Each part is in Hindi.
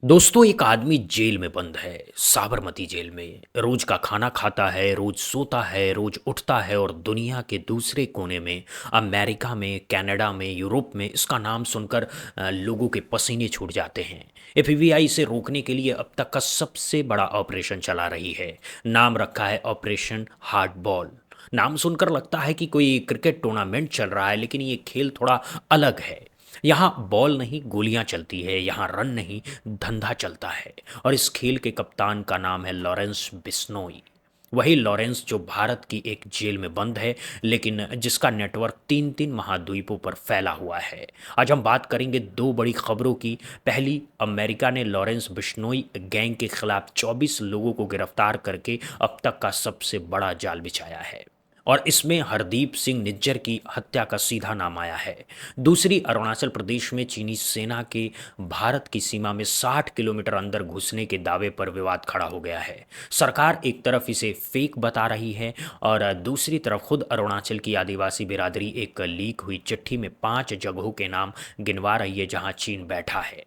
दोस्तों, एक आदमी जेल में बंद है। साबरमती जेल में रोज का खाना खाता है, रोज सोता है, रोज उठता है और दुनिया के दूसरे कोने में, अमेरिका में, कनाडा में, यूरोप में इसका नाम सुनकर लोगों के पसीने छूट जाते हैं। एफबीआई इसे रोकने के लिए अब तक का सबसे बड़ा ऑपरेशन चला रही है। नाम रखा है ऑपरेशन हार्ड बॉल। नाम सुनकर लगता है कि कोई क्रिकेट टूर्नामेंट चल रहा है, लेकिन ये खेल थोड़ा अलग है। यहाँ बॉल नहीं, गोलियां चलती है। यहाँ रन नहीं, धंधा चलता है। और इस खेल के कप्तान का नाम है लॉरेंस बिश्नोई। वही लॉरेंस जो भारत की एक जेल में बंद है, लेकिन जिसका नेटवर्क तीन तीन महाद्वीपों पर फैला हुआ है। आज हम बात करेंगे दो बड़ी खबरों की। पहली, अमेरिका ने लॉरेंस बिश्नोई गैंग के खिलाफ 24 लोगों को गिरफ्तार करके अब तक का सबसे बड़ा जाल बिछाया है, और इसमें हरदीप सिंह निज्जर की हत्या का सीधा नाम आया है। दूसरी, अरुणाचल प्रदेश में चीनी सेना के भारत की सीमा में 60 किलोमीटर अंदर घुसने के दावे पर विवाद खड़ा हो गया है। सरकार एक तरफ इसे फेक बता रही है, और दूसरी तरफ खुद अरुणाचल की आदिवासी बिरादरी एक लीक हुई चिट्ठी में 5 जगहों के नाम गिनवा रही है जहां चीन बैठा है।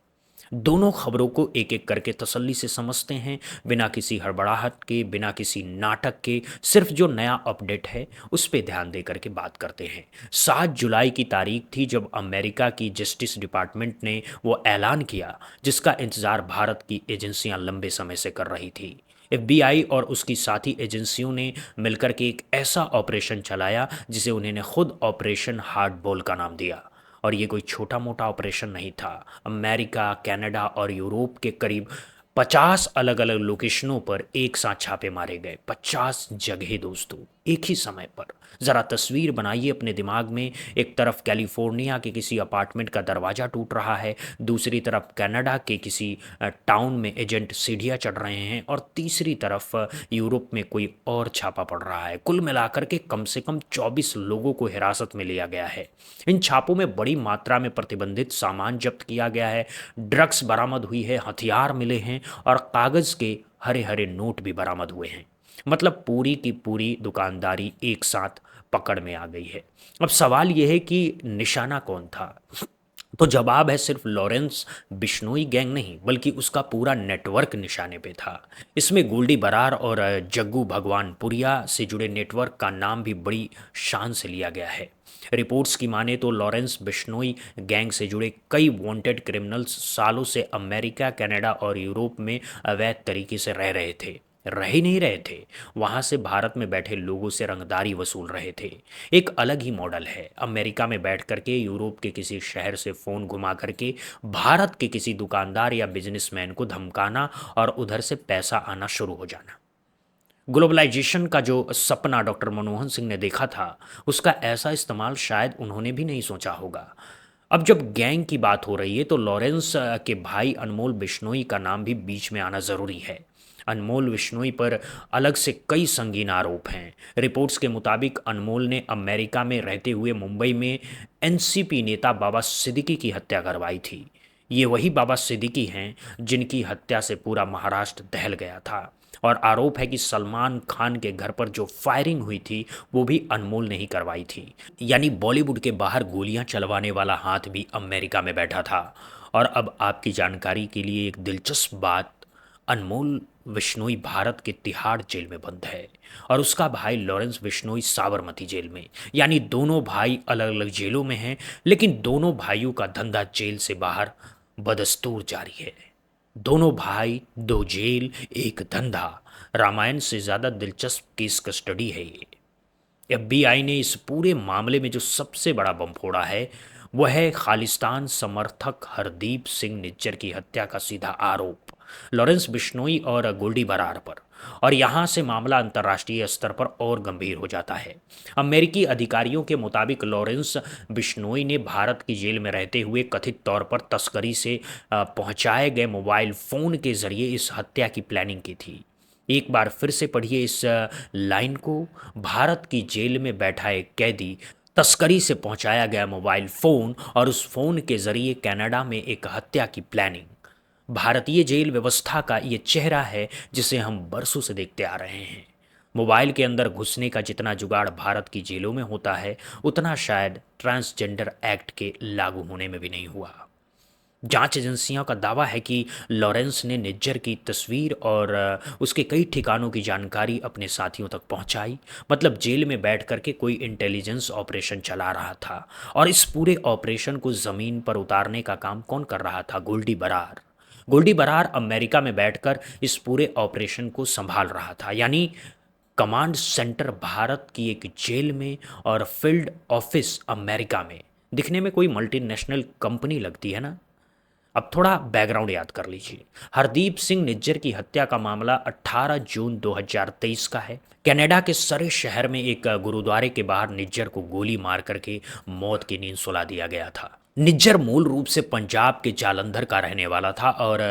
दोनों खबरों को एक एक करके तसल्ली से समझते हैं, बिना किसी हड़बड़ाहट के, बिना किसी नाटक के। सिर्फ जो नया अपडेट है उस पर ध्यान दे करके बात करते हैं। 7 जुलाई की तारीख थी जब अमेरिका की जस्टिस डिपार्टमेंट ने वो ऐलान किया जिसका इंतजार भारत की एजेंसियां लंबे समय से कर रही थी। एफबीआई और उसकी साथी एजेंसियों ने मिलकर के एक ऐसा ऑपरेशन चलाया जिसे उन्होंने खुद ऑपरेशन हार्ड बॉल का नाम दिया। और ये कोई छोटा मोटा ऑपरेशन नहीं था। अमेरिका, कनाडा और यूरोप के करीब 50 अलग अलग लोकेशनों पर एक साथ छापे मारे गए। 50 जगह दोस्तों, एक ही समय पर। जरा तस्वीर बनाइए अपने दिमाग में। एक तरफ कैलिफोर्निया के किसी अपार्टमेंट का दरवाजा टूट रहा है, दूसरी तरफ कनाडा के किसी टाउन में एजेंट सीढ़ियाँ चढ़ रहे हैं, और तीसरी तरफ यूरोप में कोई और छापा पड़ रहा है। कुल मिलाकर के कम से कम 24 लोगों को हिरासत में लिया गया है। इन छापों में बड़ी मात्रा में प्रतिबंधित सामान जब्त किया गया है, ड्रग्स बरामद हुई है, हथियार मिले हैं, और कागज के हरे हरे नोट भी बरामद हुए हैं। मतलब पूरी की पूरी दुकानदारी एक साथ पकड़ में आ गई है। अब सवाल यह है कि निशाना कौन था। तो जवाब है सिर्फ लॉरेंस बिश्नोई गैंग नहीं, बल्कि उसका पूरा नेटवर्क निशाने पे था। इसमें गोल्डी बरार और जग्गू भगवानपुरिया से जुड़े नेटवर्क का नाम भी बड़ी शान से लिया गया है। रिपोर्ट्स की माने तो लॉरेंस बिश्नोई गैंग से जुड़े कई वांटेड क्रिमिनल्स सालों से अमेरिका, कनाडा और यूरोप में अवैध तरीके से रह रहे थे। रह ही नहीं रहे थे, वहां से भारत में बैठे लोगों से रंगदारी वसूल रहे थे। एक अलग ही मॉडल है। अमेरिका में बैठ करके यूरोप के किसी शहर से फ़ोन घुमा करके भारत के किसी दुकानदार या बिजनेसमैन को धमकाना, और उधर से पैसा आना शुरू हो जाना। ग्लोबलाइजेशन का जो सपना डॉक्टर मनमोहन सिंह ने देखा था, उसका ऐसा इस्तेमाल शायद उन्होंने भी नहीं सोचा होगा। अब जब गैंग की बात हो रही है तो लॉरेंस के भाई अनमोल बिश्नोई का नाम भी बीच में आना ज़रूरी है। अनमोल बिश्नोई पर अलग से कई संगीन आरोप हैं। रिपोर्ट्स के मुताबिक अनमोल ने अमेरिका में रहते हुए मुंबई में एनसीपी नेता बाबा सिद्दीकी की हत्या करवाई थी। ये वही बाबा सिद्दीकी हैं जिनकी हत्या से पूरा महाराष्ट्र दहल गया था। और आरोप है कि सलमान खान के घर पर जो फायरिंग हुई थी वो भी अनमोल ने ही करवाई थी। यानी बॉलीवुड के बाहर गोलियां चलवाने वाला हाथ भी अमेरिका में बैठा था। और अब आपकी जानकारी के लिए एक दिलचस्प बात, अनमोल बिश्नोई भारत के तिहाड़ जेल में बंद है, और उसका भाई लॉरेंस बिश्नोई साबरमती जेल में। यानी दोनों भाई अलग अलग जेलों में हैं, लेकिन दोनों भाइयों का धंधा जेल से बाहर बदस्तूर जारी है। दोनों भाई, दो जेल, एक धंधा। रामायण से ज्यादा दिलचस्प केस कस्टडी है ये। एफबीआई ने इस पूरे मामले में जो सबसे बड़ा बम फोड़ा है वह है खालिस्तान समर्थक हरदीप सिंह निज्जर की हत्या का सीधा आरोप लॉरेंस बिश्नोई और गोल्डी बरार पर। और यहाँ से मामला अंतर्राष्ट्रीय स्तर पर और गंभीर हो जाता है। अमेरिकी अधिकारियों के मुताबिक लॉरेंस बिश्नोई ने भारत की जेल में रहते हुए कथित तौर पर तस्करी से पहुंचाए गए मोबाइल फ़ोन के जरिए इस हत्या की प्लानिंग की थी। एक बार फिर से पढ़िए इस लाइन को। भारत की जेल में बैठा एक कैदी, तस्करी से पहुंचाया गया मोबाइल फ़ोन, और उस फ़ोन के ज़रिए कनाडा में एक हत्या की प्लानिंग। भारतीय जेल व्यवस्था का ये चेहरा है जिसे हम बरसों से देखते आ रहे हैं। मोबाइल के अंदर घुसने का जितना जुगाड़ भारत की जेलों में होता है, उतना शायद ट्रांसजेंडर एक्ट के लागू होने में भी नहीं हुआ। जांच एजेंसियों का दावा है कि लॉरेंस ने निज्जर की तस्वीर और उसके कई ठिकानों की जानकारी अपने साथियों तक पहुंचाई। मतलब जेल में बैठ करके कोई इंटेलिजेंस ऑपरेशन चला रहा था। और इस पूरे ऑपरेशन को ज़मीन पर उतारने का काम कौन कर रहा था? गोल्डी बरार। गोल्डी बरार अमेरिका में बैठकर इस पूरे ऑपरेशन को संभाल रहा था। यानी कमांड सेंटर भारत की एक जेल में और फील्ड ऑफिस अमेरिका में। दिखने में कोई मल्टीनेशनल कंपनी लगती है ना। अब थोड़ा बैकग्राउंड याद कर लीजिए। हरदीप सिंह निज्जर की हत्या का मामला 18 जून 2023 का है। कनाडा के सरे शहर में एक गुरुद्वारे के बाहर निज्जर को गोली मार करके मौत की नींद सुला दिया गया था। निज्जर मूल रूप से पंजाब के जालंधर का रहने वाला था और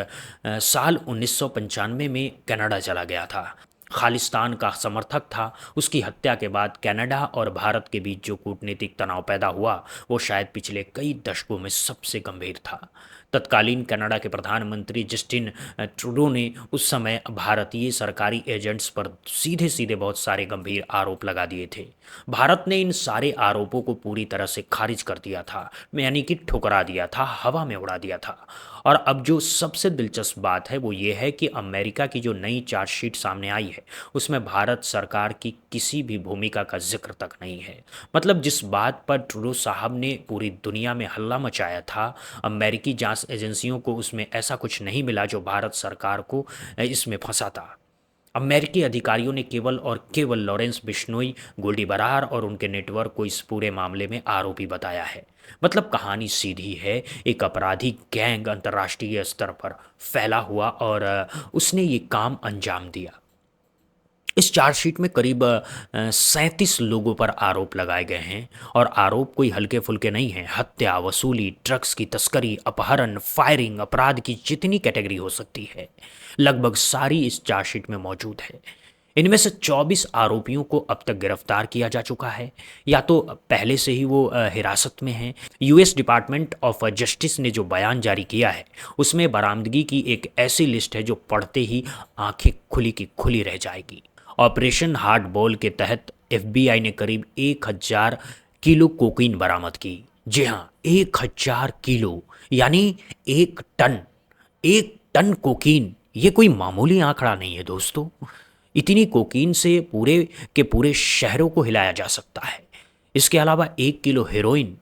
साल 1995 में कनाडा चला गया था। खालिस्तान का समर्थक था। उसकी हत्या के बाद कनाडा और भारत के बीच जो कूटनीतिक तनाव पैदा हुआ वो शायद पिछले कई दशकों में सबसे गंभीर था। तत्कालीन कनाडा के प्रधानमंत्री जस्टिन ट्रूडो ने उस समय भारतीय सरकारी एजेंट्स पर सीधे सीधे बहुत सारे गंभीर आरोप लगा दिए थे। भारत ने इन सारे आरोपों को पूरी तरह से खारिज कर दिया था, यानी कि ठुकरा दिया था, हवा में उड़ा दिया था। और अब जो सबसे दिलचस्प बात है वो ये है कि अमेरिका की जो नई चार्जशीट सामने आई है उसमें भारत सरकार की किसी भी भूमिका का जिक्र तक नहीं है। मतलब जिस बात पर ट्रूडो साहब ने पूरी दुनिया में हल्ला मचाया था, अमेरिकी जांच एजेंसियों को उसमें ऐसा कुछ नहीं मिला जो भारत सरकार को इसमें फंसाता। अमेरिकी अधिकारियों ने केवल और केवल लॉरेंस बिश्नोई, गोल्डी बरार और उनके नेटवर्क को इस पूरे मामले में आरोपी बताया है। मतलब कहानी सीधी है। एक अपराधी गैंग अंतर्राष्ट्रीय स्तर पर फैला हुआ और उसने ये काम अंजाम दिया। इस चार्जशीट में करीब 37 लोगों पर आरोप लगाए गए हैं और आरोप कोई हल्के फुल्के नहीं हैं। हत्या, वसूली, ड्रग्स की तस्करी, अपहरण, फायरिंग, अपराध की जितनी कैटेगरी हो सकती है लगभग सारी इस चार्जशीट में मौजूद है। इनमें से 24 आरोपियों को अब तक गिरफ्तार किया जा चुका है या तो पहले से ही वो हिरासत में हैं। यूएस डिपार्टमेंट ऑफ जस्टिस ने जो बयान जारी किया है उसमें बरामदगी की एक ऐसी लिस्ट है जो पढ़ते ही आंखें खुली की खुली रह जाएगी। ऑपरेशन हार्ड बॉल के तहत एफबीआई ने करीब 1000 किलो कोकीन बरामद की। जी हाँ, 1000 किलो, यानी 1 टन। 1 टन कोकीन, ये कोई मामूली आंकड़ा नहीं है दोस्तों। इतनी कोकीन से पूरे के पूरे शहरों को हिलाया जा सकता है। इसके अलावा 1 किलो हेरोइन,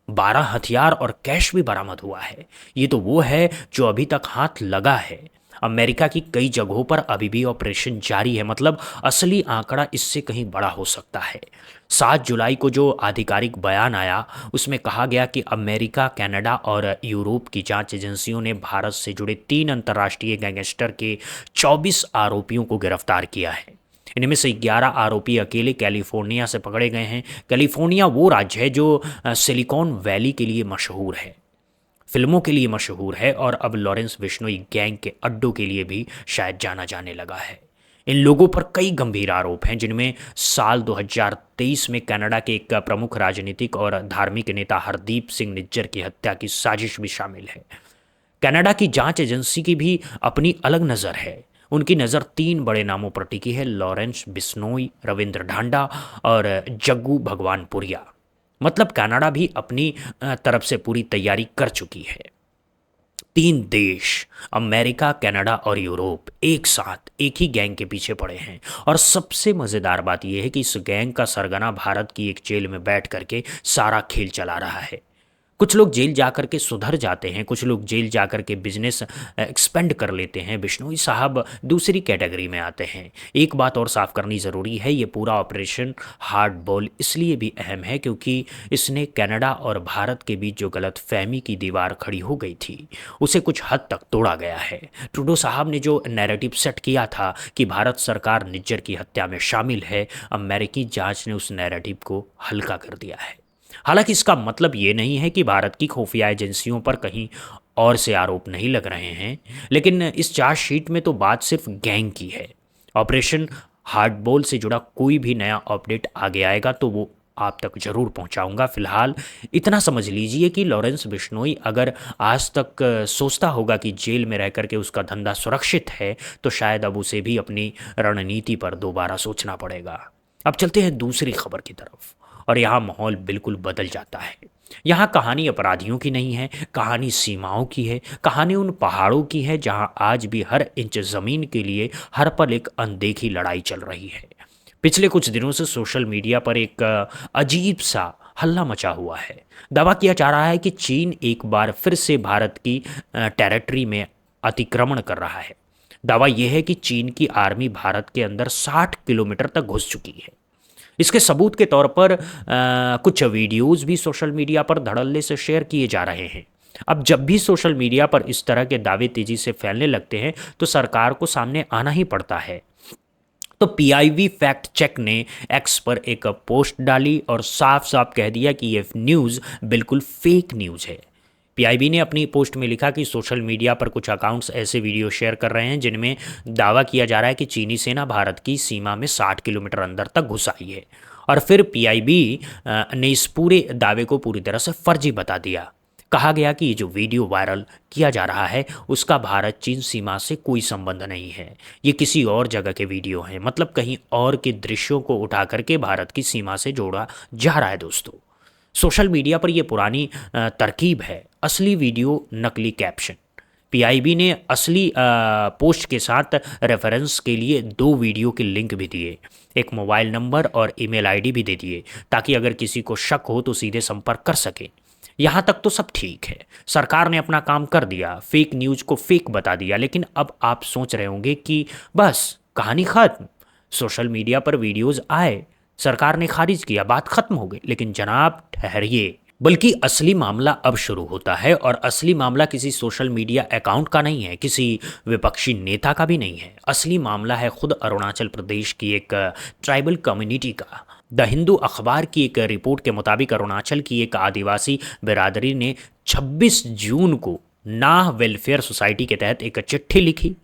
12 हथियार और कैश भी बरामद हुआ है। ये तो वो है जो अभी तक हाथ लगा है। अमेरिका की कई जगहों पर अभी भी ऑपरेशन जारी है। मतलब असली आंकड़ा इससे कहीं बड़ा हो सकता है। 7 जुलाई को जो आधिकारिक बयान आया उसमें कहा गया कि अमेरिका, कनाडा और यूरोप की जांच एजेंसियों ने भारत से जुड़े 3 अंतर्राष्ट्रीय गैंगस्टर के 24 आरोपियों को गिरफ्तार किया है। इनमें से 11 आरोपी अकेले कैलिफोर्निया से पकड़े गए हैं। कैलिफोर्निया वो राज्य है जो सिलिकॉन वैली के लिए मशहूर है, फिल्मों के लिए मशहूर है और अब लॉरेंस बिश्नोई गैंग के अड्डों के लिए भी शायद जाना जाने लगा है। इन लोगों पर कई गंभीर आरोप हैं जिनमें साल 2023 में कनाडा के एक प्रमुख राजनीतिक और धार्मिक नेता हरदीप सिंह निज्जर की हत्या की साजिश भी शामिल है। कनाडा की जांच एजेंसी की भी अपनी अलग नज़र है। उनकी नज़र 3 बड़े नामों पर टिकी है: लॉरेंस बिश्नोई, रविंद्र ढांडा और जग्गू भगवानपुरिया। मतलब कनाडा भी अपनी तरफ से पूरी तैयारी कर चुकी है। 3 देश, अमेरिका, कनाडा और यूरोप, एक साथ एक ही गैंग के पीछे पड़े हैं। और सबसे मज़ेदार बात यह है कि इस गैंग का सरगना भारत की एक जेल में बैठ करके सारा खेल चला रहा है। कुछ लोग जेल जा कर के सुधर जाते हैं, कुछ लोग जेल जा कर के बिजनेस एक्सपेंड कर लेते हैं। बिश्नोई साहब दूसरी कैटेगरी में आते हैं। एक बात और साफ करनी ज़रूरी है, ये पूरा ऑपरेशन हार्ड बॉल इसलिए भी अहम है क्योंकि इसने कनाडा और भारत के बीच जो गलत फहमी की दीवार खड़ी हो गई थी उसे कुछ हद तक तोड़ा गया है। ट्रूडो साहब ने जो नैरेटिव सेट किया था कि भारत सरकार निज्जर की हत्या में शामिल है, अमेरिकी जांच ने उस नैरेटिव को हल्का कर दिया है। हालांकि इसका मतलब ये नहीं है कि भारत की खुफिया एजेंसियों पर कहीं और से आरोप नहीं लग रहे हैं, लेकिन इस चार्जशीट में तो बात सिर्फ गैंग की है। ऑपरेशन हार्डबॉल से जुड़ा कोई भी नया अपडेट आगे आएगा तो वो आप तक जरूर पहुंचाऊंगा। फिलहाल इतना समझ लीजिए कि लॉरेंस बिश्नोई अगर आज तक सोचता होगा कि जेल में रह करके उसका धंधा सुरक्षित है तो शायद अब उसे भी अपनी रणनीति पर दोबारा सोचना पड़ेगा। अब चलते हैं दूसरी खबर की तरफ और यहाँ माहौल बिल्कुल बदल जाता है। यहाँ कहानी अपराधियों की नहीं है, कहानी सीमाओं की है, कहानी उन पहाड़ों की है जहाँ आज भी हर इंच ज़मीन के लिए हर पल एक अनदेखी लड़ाई चल रही है। पिछले कुछ दिनों से सोशल मीडिया पर एक अजीब सा हल्ला मचा हुआ है। दावा किया जा रहा है कि चीन एक बार फिर से भारत की टेरिटरी में अतिक्रमण कर रहा है। दावा यह है कि चीन की आर्मी भारत के अंदर 60 किलोमीटर तक घुस चुकी है। इसके सबूत के तौर पर कुछ वीडियोस भी सोशल मीडिया पर धड़ल्ले से शेयर किए जा रहे हैं। अब जब भी सोशल मीडिया पर इस तरह के दावे तेजी से फैलने लगते हैं तो सरकार को सामने आना ही पड़ता है। तो पीआईबी फैक्ट चेक ने एक्स पर एक पोस्ट डाली और साफ साफ कह दिया कि यह न्यूज़ बिल्कुल फेक न्यूज़ है। पीआईबी ने अपनी पोस्ट में लिखा कि सोशल मीडिया पर कुछ अकाउंट्स ऐसे वीडियो शेयर कर रहे हैं जिनमें दावा किया जा रहा है कि चीनी सेना भारत की सीमा में 60 किलोमीटर अंदर तक घुस आई है। और फिर पीआईबी ने इस पूरे दावे को पूरी तरह से फर्जी बता दिया। कहा गया कि ये जो वीडियो वायरल किया जा रहा है उसका भारत चीन सीमा से कोई संबंध नहीं है, ये किसी और जगह के वीडियो हैं, मतलब कहीं और के दृश्यों को उठा करके भारत की सीमा से जोड़ा जा रहा है। दोस्तों, सोशल मीडिया पर यह पुरानी तरकीब है, असली वीडियो नकली कैप्शन। पीआईबी ने असली पोस्ट के साथ रेफरेंस के लिए 2 वीडियो के लिंक भी दिए, एक मोबाइल नंबर और ईमेल आईडी भी दे दिए, ताकि अगर किसी को शक हो तो सीधे संपर्क कर सके। यहाँ तक तो सब ठीक है, सरकार ने अपना काम कर दिया, फेक न्यूज़ को फेक बता दिया। लेकिन अब आप सोच रहे होंगे कि बस कहानी खत्म, सोशल मीडिया पर वीडियोस आए, सरकार ने खारिज किया, बात खत्म हो गई। लेकिन जनाब ठहरिए, बल्कि असली मामला अब शुरू होता है। और असली मामला किसी सोशल मीडिया अकाउंट का नहीं है, किसी विपक्षी नेता का भी नहीं है। असली मामला है खुद अरुणाचल प्रदेश की एक ट्राइबल कम्युनिटी का। द हिंदू अखबार की एक रिपोर्ट के मुताबिक अरुणाचल की एक आदिवासी बिरादरी ने 26 जून को नाह वेलफेयर सोसाइटी के तहत एक चिट्ठी लिखी,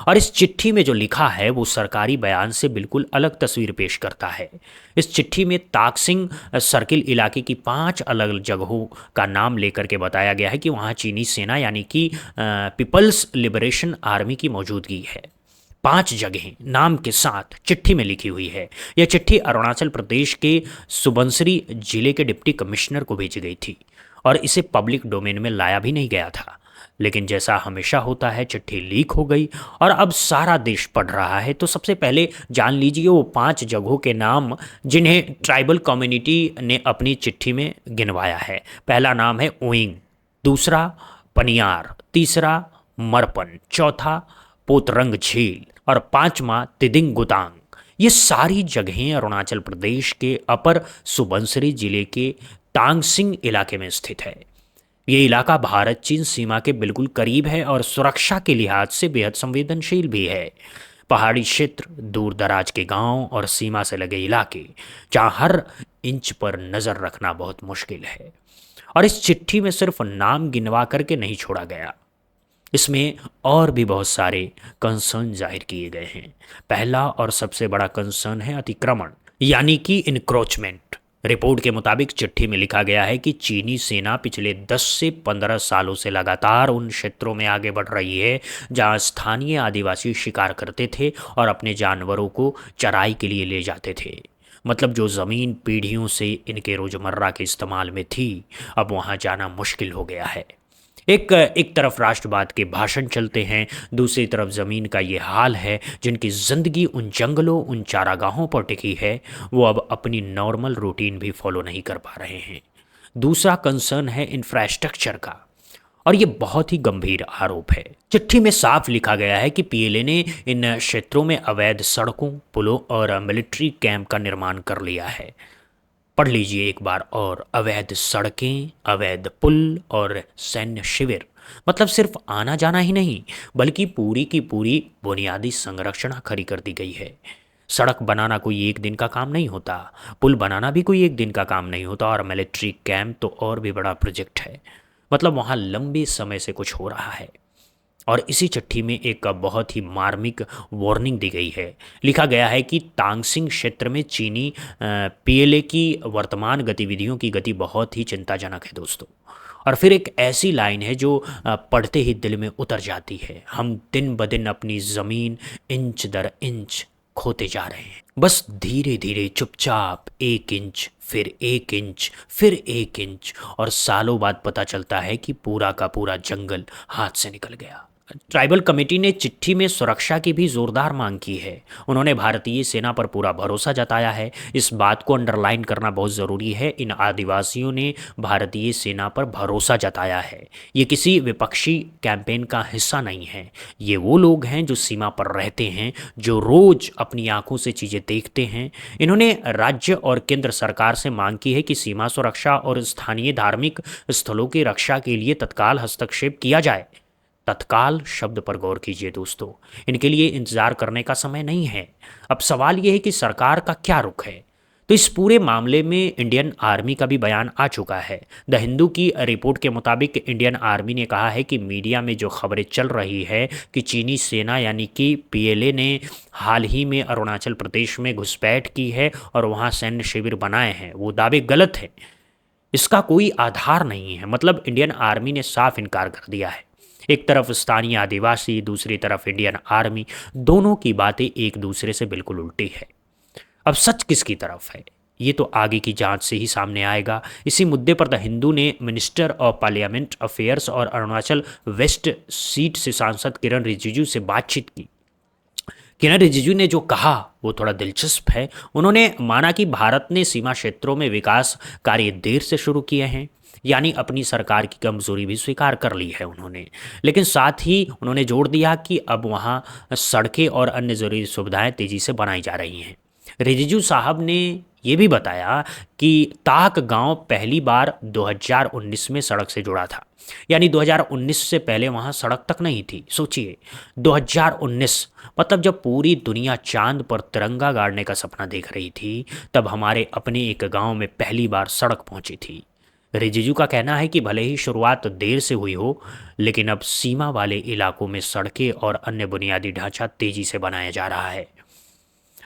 और इस चिट्ठी में जो लिखा है वो सरकारी बयान से बिल्कुल अलग तस्वीर पेश करता है। इस चिट्ठी में ताकसिंग सर्किल इलाके की 5 अलग जगहों का नाम लेकर के बताया गया है कि वहाँ चीनी सेना यानी कि पीपल्स लिबरेशन आर्मी की मौजूदगी है। 5 जगहें नाम के साथ चिट्ठी में लिखी हुई है। यह चिट्ठी अरुणाचल प्रदेश के सुबनसिरी जिले के डिप्टी कमिश्नर को भेजी गई थी और इसे पब्लिक डोमेन में लाया भी नहीं गया था। लेकिन जैसा हमेशा होता है, चिट्ठी लीक हो गई और अब सारा देश पढ़ रहा है। तो सबसे पहले जान लीजिए वो 5 जगहों के नाम जिन्हें ट्राइबल कम्युनिटी ने अपनी चिट्ठी में गिनवाया है। पहला नाम है ओइंग, दूसरा पनियार, तीसरा मरपन, चौथा पोतरंग झील और 5वां तिदिंग गुतांग। ये सारी जगहें अरुणाचल प्रदेश के अपर सुबनसिरी जिले के तांगसिंग इलाके में स्थित है। ये इलाका भारत चीन सीमा के बिल्कुल करीब है और सुरक्षा के लिहाज से बेहद संवेदनशील भी है। पहाड़ी क्षेत्र, दूर दराज के गांव और सीमा से लगे इलाके जहां हर इंच पर नज़र रखना बहुत मुश्किल है। और इस चिट्ठी में सिर्फ नाम गिनवा करके नहीं छोड़ा गया, इसमें और भी बहुत सारे कंसर्न जाहिर किए गए हैं। पहला और सबसे बड़ा कंसर्न है अतिक्रमण यानी कि इनक्रोचमेंट। रिपोर्ट के मुताबिक चिट्ठी में लिखा गया है कि चीनी सेना पिछले 10 से 15 सालों से लगातार उन क्षेत्रों में आगे बढ़ रही है जहां स्थानीय आदिवासी शिकार करते थे और अपने जानवरों को चराई के लिए ले जाते थे। मतलब जो ज़मीन पीढ़ियों से इनके रोज़मर्रा के इस्तेमाल में थी, अब वहां जाना मुश्किल हो गया है। एक तरफ राष्ट्रवाद के भाषण चलते हैं, दूसरी तरफ ज़मीन का ये हाल है। जिनकी ज़िंदगी उन जंगलों, उन चारागाहों पर टिकी है, वो अब अपनी नॉर्मल रूटीन भी फॉलो नहीं कर पा रहे हैं। दूसरा कंसर्न है इंफ्रास्ट्रक्चर का, और ये बहुत ही गंभीर आरोप है। चिट्ठी में साफ लिखा गया है कि पीएलए ने इन क्षेत्रों में अवैध सड़कों, पुलों और मिलिट्री कैंप का निर्माण कर लिया है। पढ़ लीजिए एक बार और, अवैध सड़कें, अवैध पुल और सैन्य शिविर। मतलब सिर्फ आना जाना ही नहीं, बल्कि पूरी की पूरी बुनियादी संरचना खड़ी कर दी गई है। सड़क बनाना कोई एक दिन का काम नहीं होता, पुल बनाना भी कोई एक दिन का काम नहीं होता, और मिलिट्री कैंप तो और भी बड़ा प्रोजेक्ट है। मतलब वहाँ लंबे समय से कुछ हो रहा है। और इसी चिट्ठी में एक बहुत ही मार्मिक वार्निंग दी गई है। लिखा गया है कि तांगसिंग क्षेत्र में चीनी पीएलए की वर्तमान गतिविधियों की गति बहुत ही चिंताजनक है दोस्तों। और फिर एक ऐसी लाइन है जो पढ़ते ही दिल में उतर जाती है। हम दिन ब दिन अपनी ज़मीन इंच दर इंच खोते जा रहे हैं। बस धीरे धीरे चुपचाप 1 इंच, फिर 1 इंच, फिर 1 इंच, और सालों बाद पता चलता है कि पूरा का पूरा जंगल हाथ से निकल गया। ट्राइबल कमेटी ने चिट्ठी में सुरक्षा की भी जोरदार मांग की है। उन्होंने भारतीय सेना पर पूरा भरोसा जताया है। इस बात को अंडरलाइन करना बहुत ज़रूरी है, इन आदिवासियों ने भारतीय सेना पर भरोसा जताया है। ये किसी विपक्षी कैंपेन का हिस्सा नहीं है। ये वो लोग हैं जो सीमा पर रहते हैं, जो रोज़ अपनी आंखों से चीज़ें देखते हैं। इन्होंने राज्य और केंद्र सरकार से मांग की है कि सीमा सुरक्षा और स्थानीय धार्मिक स्थलों की रक्षा के लिए तत्काल हस्तक्षेप किया जाए। तत्काल शब्द पर गौर कीजिए दोस्तों, इनके लिए इंतजार करने का समय नहीं है। अब सवाल यह है कि सरकार का क्या रुख है। तो इस पूरे मामले में इंडियन आर्मी का भी बयान आ चुका है। द हिंदू की रिपोर्ट के मुताबिक इंडियन आर्मी ने कहा है कि मीडिया में जो खबरें चल रही है कि चीनी सेना यानी कि पीएलए ने हाल ही में अरुणाचल प्रदेश में घुसपैठ की है और वहां सैन्य शिविर बनाए हैं, वो दावे गलत हैं। इसका कोई आधार नहीं है। मतलब इंडियन आर्मी ने साफ इनकार कर दिया है। एक तरफ स्थानीय आदिवासी, दूसरी तरफ इंडियन आर्मी, दोनों की बातें एक दूसरे से बिल्कुल उल्टी है। अब सच किसकी तरफ है, ये तो आगे की जांच से ही सामने आएगा। इसी मुद्दे पर द हिंदू ने मिनिस्टर ऑफ पार्लियामेंट अफेयर्स और अरुणाचल वेस्ट सीट से सांसद किरण रिजिजू से बातचीत की। किरण रिजिजू ने जो कहा वो थोड़ा दिलचस्प है। उन्होंने माना कि भारत ने सीमा क्षेत्रों में विकास कार्य देर से शुरू किए हैं, यानी अपनी सरकार की कमजोरी भी स्वीकार कर ली है उन्होंने। लेकिन साथ ही उन्होंने जोर दिया कि अब वहाँ सड़कें और अन्य ज़रूरी सुविधाएं तेज़ी से बनाई जा रही हैं। रिजिजू साहब ने ये भी बताया कि ताक गांव पहली बार 2019 में सड़क से जुड़ा था, यानी 2019 से पहले वहां सड़क तक नहीं थी। सोचिए 2019, मतलब जब पूरी दुनिया चांद पर तिरंगा गाड़ने का सपना देख रही थी, तब हमारे अपने एक गांव में पहली बार सड़क पहुंची थी। रिजिजू का कहना है कि भले ही शुरुआत देर से हुई हो, लेकिन अब सीमा वाले इलाकों में सड़कें और अन्य बुनियादी ढांचा तेजी से बनाया जा रहा है।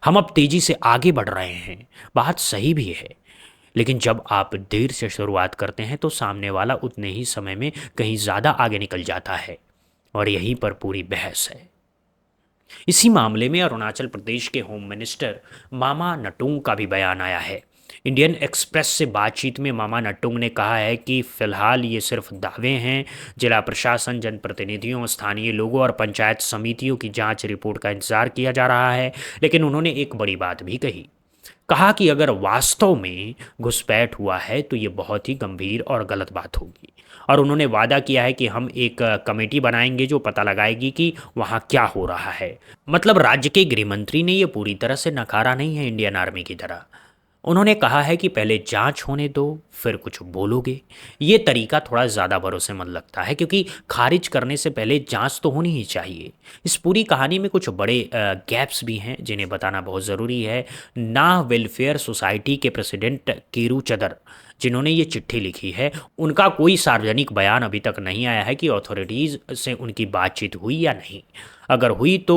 हम अब तेजी से आगे बढ़ रहे हैं, बात सही भी है। लेकिन जब आप देर से शुरुआत करते हैं तो सामने वाला उतने ही समय में कहीं ज़्यादा आगे निकल जाता है, और यहीं पर पूरी बहस है। इसी मामले में अरुणाचल प्रदेश के होम मिनिस्टर मामा नटुंग का भी बयान आया है। इंडियन एक्सप्रेस से बातचीत में मामा नटुंग ने कहा है कि फिलहाल ये सिर्फ दावे हैं। जिला प्रशासन, जनप्रतिनिधियों, स्थानीय लोगों और पंचायत समितियों की जांच रिपोर्ट का इंतजार किया जा रहा है। लेकिन उन्होंने एक बड़ी बात भी कही। कहा कि अगर वास्तव में घुसपैठ हुआ है तो ये बहुत ही गंभीर और गलत बात होगी, और उन्होंने वादा किया है कि हम एक कमेटी बनाएंगे जो पता लगाएगी कि वहाँ क्या हो रहा है। मतलब राज्य के गृह मंत्री ने ये पूरी तरह से नकारा नहीं है इंडियन आर्मी की तरह। उन्होंने कहा है कि पहले जांच होने दो फिर कुछ बोलोगे। ये तरीका थोड़ा ज़्यादा भरोसेमंद लगता है, क्योंकि खारिज करने से पहले जांच तो होनी ही चाहिए। इस पूरी कहानी में कुछ बड़े गैप्स भी हैं जिन्हें बताना बहुत ज़रूरी है। नाह वेलफेयर सोसाइटी के प्रेसिडेंट कीरू चदर, जिन्होंने ये चिट्ठी लिखी है, उनका कोई सार्वजनिक बयान अभी तक नहीं आया है कि अथॉरिटीज़ से उनकी बातचीत हुई या नहीं। अगर हुई तो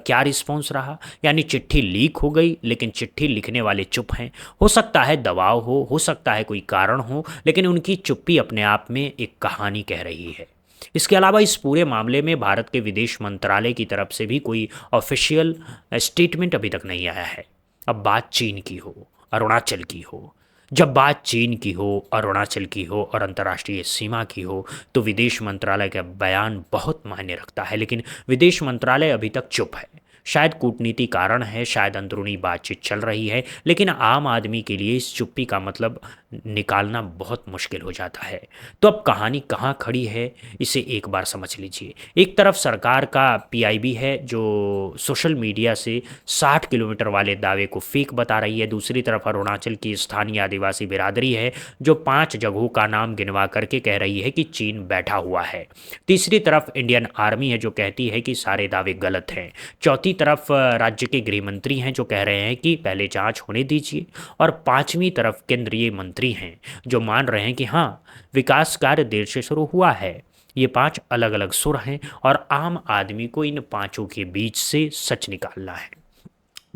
क्या रिस्पॉन्स रहा। यानी चिट्ठी लीक हो गई, लेकिन चिट्ठी लिखने वाले चुप हैं। हो सकता है दबाव हो सकता है कोई कारण हो, लेकिन उनकी चुप्पी अपने आप में एक कहानी कह रही है। इसके अलावा इस पूरे मामले में भारत के विदेश मंत्रालय की तरफ से भी कोई ऑफिशियल स्टेटमेंट अभी तक नहीं आया है। अब बात चीन की हो, अरुणाचल की हो, जब बात चीन की हो, अरुणाचल की हो और अंतर्राष्ट्रीय सीमा की हो, तो विदेश मंत्रालय का बयान बहुत मायने रखता है। लेकिन विदेश मंत्रालय अभी तक चुप है। शायद कूटनीति कारण है, शायद अंदरूनी बातचीत चल रही है, लेकिन आम आदमी के लिए इस चुप्पी का मतलब निकालना बहुत मुश्किल हो जाता है। तो अब कहानी कहाँ खड़ी है, इसे एक बार समझ लीजिए। एक तरफ सरकार का पीआईबी है जो सोशल मीडिया से 60 किलोमीटर वाले दावे को फेक बता रही है। दूसरी तरफ अरुणाचल की स्थानीय आदिवासी बिरादरी है जो 5 जगहों का नाम गिनवा करके कह रही है कि चीन बैठा हुआ है। तीसरी तरफ इंडियन आर्मी है जो कहती है कि सारे दावे गलत हैं। चौथी तरफ राज्य के गृह मंत्री हैं जो कह रहे हैं कि पहले जांच होने दीजिए। और पांचवी तरफ केंद्रीय मंत्री हैं जो मान रहे हैं कि हाँ, विकास कार्य देर से शुरू हुआ है। ये 5 अलग अलग सुर हैं और आम आदमी को इन पांचों के बीच से सच निकालना है।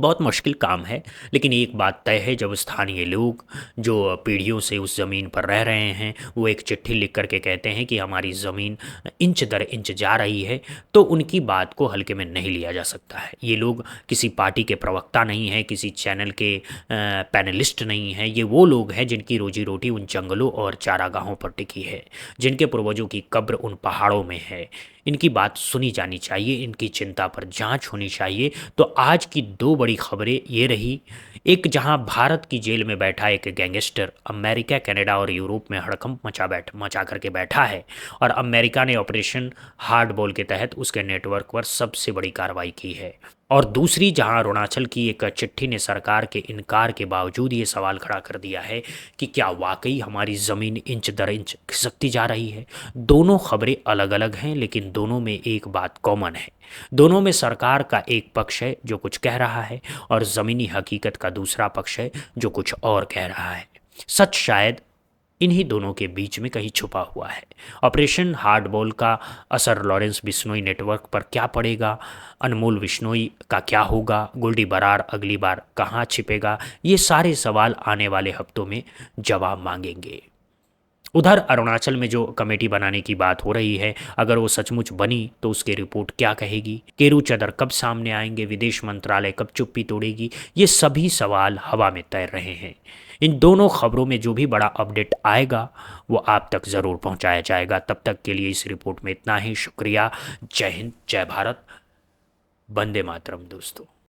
बहुत मुश्किल काम है। लेकिन एक बात तय है, जब स्थानीय लोग जो पीढ़ियों से उस ज़मीन पर रह रहे हैं वो एक चिट्ठी लिख करके कहते हैं कि हमारी ज़मीन इंच दर इंच जा रही है, तो उनकी बात को हल्के में नहीं लिया जा सकता है। ये लोग किसी पार्टी के प्रवक्ता नहीं हैं, किसी चैनल के पैनलिस्ट नहीं हैं। ये वो लोग हैं जिनकी रोजी रोटी उन जंगलों और चारागाहों पर टिकी है, जिनके पूर्वजों की कब्र उन पहाड़ों में है। इनकी बात सुनी जानी चाहिए, इनकी चिंता पर जांच होनी चाहिए। तो आज की दो बड़ी खबरें ये रही, एक जहां भारत की जेल में बैठा एक गैंगस्टर अमेरिका, कनाडा और यूरोप में हड़कंप मचा करके बैठा है, और अमेरिका ने ऑपरेशन हार्ड बॉल के तहत उसके नेटवर्क पर सबसे बड़ी कार्रवाई की है। और दूसरी जहां अरुणाचल की एक चिट्ठी ने सरकार के इनकार के बावजूद ये सवाल खड़ा कर दिया है कि क्या वाकई हमारी ज़मीन इंच दर इंच खिसकती जा रही है। दोनों खबरें अलग अलग हैं, लेकिन दोनों में एक बात कॉमन है। दोनों में सरकार का एक पक्ष है जो कुछ कह रहा है, और ज़मीनी हकीकत का दूसरा पक्ष है जो कुछ और कह रहा है। सच शायद इन्हीं दोनों के बीच में कहीं छुपा हुआ है। ऑपरेशन हार्डबॉल का असर लॉरेंस बिश्नोई नेटवर्क पर क्या पड़ेगा, अनमोल बिश्नोई का क्या होगा, गोल्डी बरार अगली बार कहाँ छिपेगा, ये सारे सवाल आने वाले हफ्तों में जवाब मांगेंगे। उधर अरुणाचल में जो कमेटी बनाने की बात हो रही है, अगर वो सचमुच बनी तो उसकी रिपोर्ट क्या कहेगी, केरू चदर कब सामने आएंगे, विदेश मंत्रालय कब चुप्पी तोड़ेगी, ये सभी सवाल हवा में तैर रहे हैं। इन दोनों खबरों में जो भी बड़ा अपडेट आएगा वो आप तक ज़रूर पहुंचाया जाएगा। तब तक के लिए इस रिपोर्ट में इतना ही। शुक्रिया। जय हिंद, जय भारत, वंदे मातरम दोस्तों।